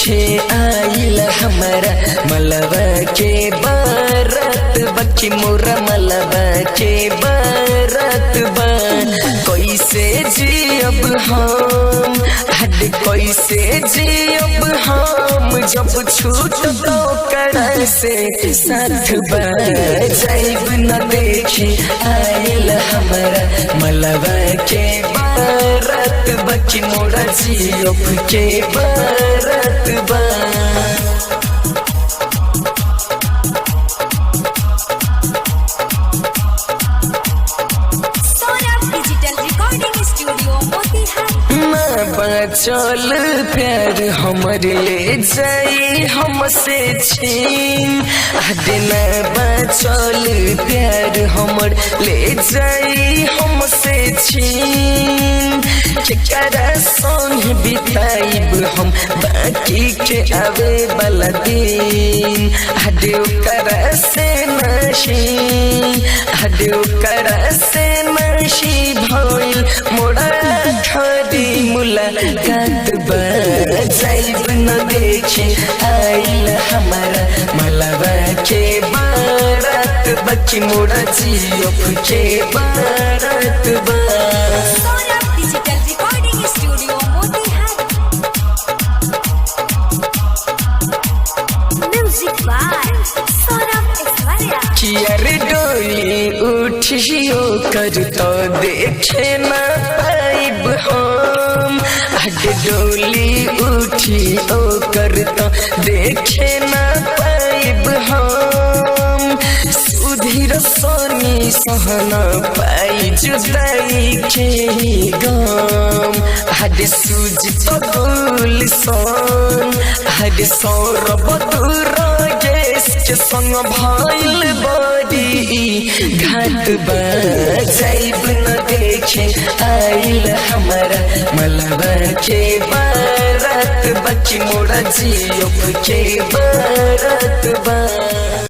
देखे आइल हमारा मलबा के बारात बकी मोरा मलबा के बारात बा। कैसे जियब हम हद कैसे जियब हम जब छूट तो कर से साथ बा। जाइब न देखे आइल हमारा मलबा के बारात बकी मोरा जियब के बारात बा। चल प्यार हमर ले जाई हमसे छीन हदना बचल प्यार हमर ले जाई हमसे छीन केकरा संग बिताइब हम बाकी के आवे वाला दिन हदेव करा से नशी हदेव करा से नशी भइल मोरा खड़ी मुलाकात बा। जाइब न देखे आइल हमारा मलबा के बारात बकी मोरा जियब के बारात बा। कियर डोली उठियो कर तो देखे न पाइब हम आगे डोली उठियो कर तो देखे न पाइब हम सुधीर सोनी सहना पाई जुदाई के गम हद सूझ तो गुल सोन हद सौरभ दूर के संग भइल बड़ी घाट बा। जाइब न देखे आइल हमारा मलबा के बारात बकी मोरा जियब के बारात बा।